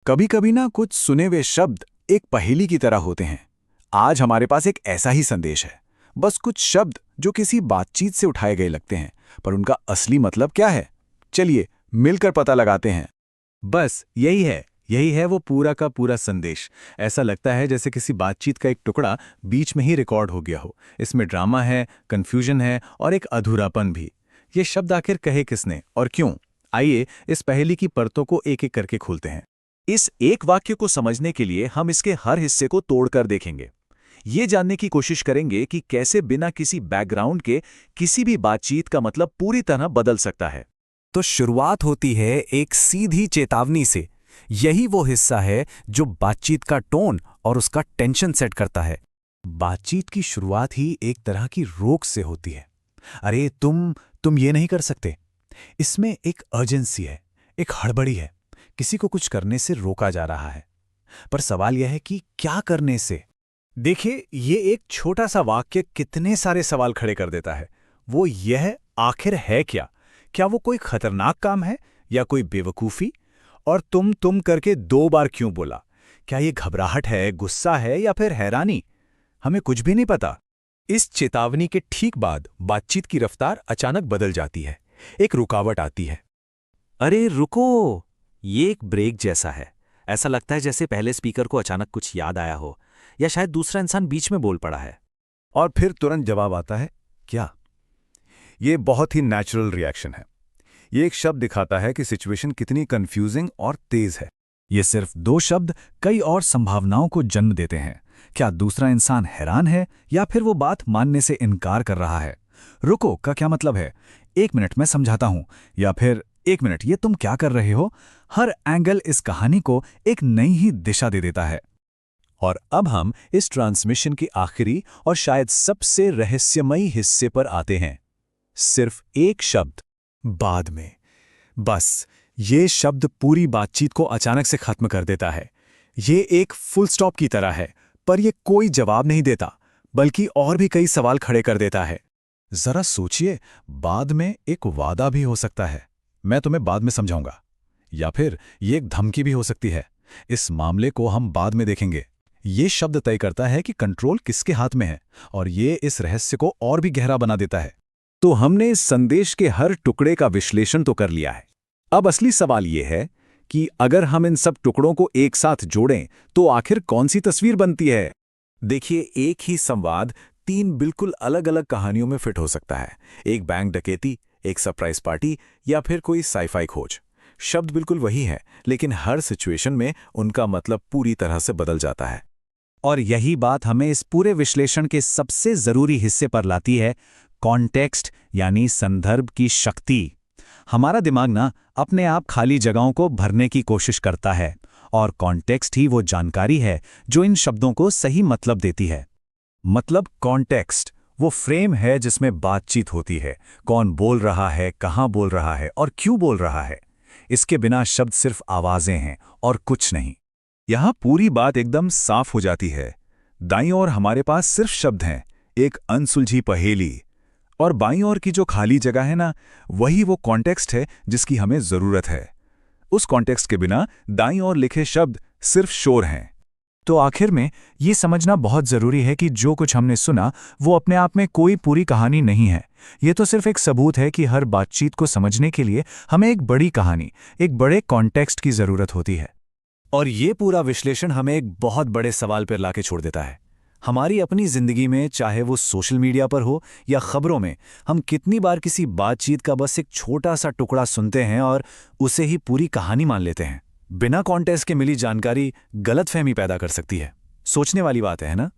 कभी कभी ना कुछ सुने हुए शब्द एक पहेली की तरह होते हैं। आज हमारे पास एक ऐसा ही संदेश है। बस कुछ शब्द जो किसी बातचीत से उठाए गए लगते हैं, पर उनका असली मतलब क्या है? चलिए मिलकर पता लगाते हैं। बस यही है वो पूरा का पूरा संदेश। ऐसा लगता है जैसे किसी बातचीत का एक टुकड़ा बीच में ही रिकॉर्ड हो गया हो। इसमें ड्रामा है, कंफ्यूजन है और एक अधूरापन भी। ये शब्द आखिर कहे किसने और क्यों? आइए इस पहेली की परतों को एक एक करके खोलते हैं। इस एक वाक्य को समझने के लिए हम इसके हर हिस्से को तोड़कर देखेंगे। ये जानने की कोशिश करेंगे कि कैसे बिना किसी बैकग्राउंड के किसी भी बातचीत का मतलब पूरी तरह बदल सकता है। तो शुरुआत होती है एक सीधी चेतावनी से। यही वो हिस्सा है जो बातचीत का टोन और उसका टेंशन सेट करता है। बातचीत की शुरुआत ही एक तरह की रोक से होती है। अरे तुम ये नहीं कर सकते। इसमें एक अर्जेंसी है, एक हड़बड़ी है। किसी को कुछ करने से रोका जा रहा है। पर सवाल यह है कि क्या करने से? देखिए, ये एक छोटा सा वाक्य कितने सारे सवाल खड़े कर देता है। वो यह आखिर है क्या? क्या वो कोई खतरनाक काम है या कोई बेवकूफ़ी? और तुम करके 2 बार क्यों बोला? क्या ये घबराहट है, गुस्सा है या फिर हैरानी? हमें कुछ भी नहीं पता। इस चेतावनी के ठीक बाद बातचीत की रफ्तार अचानक बदल जाती है। एक रुकावट आती है। अरे रुको, ये एक ब्रेक जैसा है। ऐसा लगता है जैसे पहले स्पीकर को अचानक कुछ याद आया हो, या शायद दूसरा इंसान बीच में बोल पड़ा है। और फिर तुरंत जवाब आता है, क्या? ये बहुत ही नेचुरल रिएक्शन है। ये एक शब्द दिखाता है कि सिचुएशन कितनी कंफ्यूजिंग और तेज है। ये सिर्फ 2 शब्द कई और संभावनाओं को जन्म देते हैं। क्या दूसरा इंसान हैरान है या फिर वो बात मानने से इनकार कर रहा है? रुको का क्या मतलब है? 1 मिनट में समझाता हूं, या फिर 1 मिनट ये तुम क्या कर रहे हो? हर एंगल इस कहानी को एक नई ही दिशा दे देता है। और अब हम इस ट्रांसमिशन के आखिरी और शायद सबसे रहस्यमयी हिस्से पर आते हैं। सिर्फ एक शब्द, बाद में। बस ये शब्द पूरी बातचीत को अचानक से खत्म कर देता है। ये एक फुल स्टॉप की तरह है, पर ये कोई जवाब नहीं देता, बल्कि और भी कई सवाल खड़े कर देता है। जरा सोचिए, बाद में एक वादा भी हो सकता है, मैं तुम्हें बाद में समझाऊंगा। या फिर ये एक धमकी भी हो सकती है, इस मामले को हम बाद में देखेंगे। ये शब्द तय करता है कि कंट्रोल किसके हाथ में है, और ये इस रहस्य को और भी गहरा बना देता है। तो हमने इस संदेश के हर टुकड़े का विश्लेषण तो कर लिया है। अब असली सवाल यह है कि अगर हम इन सब टुकड़ों को एक साथ जोड़ें तो आखिर कौन सी तस्वीर बनती है? देखिए, एक ही संवाद 3 बिल्कुल अलग अलग कहानियों में फिट हो सकता है। एक बैंक डकैती, एक सरप्राइज पार्टी, या फिर कोई साइफाई खोज। शब्द बिल्कुल वही है, लेकिन हर सिचुएशन में उनका मतलब पूरी तरह से बदल जाता है। और यही बात हमें इस पूरे विश्लेषण के सबसे जरूरी हिस्से पर लाती है, कॉन्टेक्स्ट यानी संदर्भ की शक्ति। हमारा दिमाग ना अपने आप खाली जगहों को भरने की कोशिश करता है, और कॉन्टेक्स्ट ही वो जानकारी है जो इन शब्दों को सही मतलब देती है। मतलब कॉन्टेक्स्ट वो फ्रेम है जिसमें बातचीत होती है। कौन बोल रहा है, कहाँ बोल रहा है और क्यों बोल रहा है। इसके बिना शब्द सिर्फ आवाजें हैं और कुछ नहीं। यहां पूरी बात एकदम साफ हो जाती है। दाईं ओर हमारे पास सिर्फ शब्द हैं, एक अनसुलझी पहेली। और बाईं ओर की जो खाली जगह है ना, वही वो कॉन्टेक्स्ट है जिसकी हमें जरूरत है। उस कॉन्टेक्स्ट के बिना दाईं ओर लिखे शब्द सिर्फ शोर हैं। तो आखिर में ये समझना बहुत जरूरी है कि जो कुछ हमने सुना वो अपने आप में कोई पूरी कहानी नहीं है। ये तो सिर्फ एक सबूत है कि हर बातचीत को समझने के लिए हमें एक बड़ी कहानी, एक बड़े कॉन्टेक्स्ट की जरूरत होती है। और ये पूरा विश्लेषण हमें एक बहुत बड़े सवाल पर लाके छोड़ देता है। हमारी अपनी जिंदगी में, चाहे वो सोशल मीडिया पर हो या खबरों में, हम कितनी बार किसी बातचीत का बस एक छोटा सा टुकड़ा सुनते हैं और उसे ही पूरी कहानी मान लेते हैं। बिना कॉन्टेक्स्ट के मिली जानकारी गलतफहमी पैदा कर सकती है। सोचने वाली बात है ना?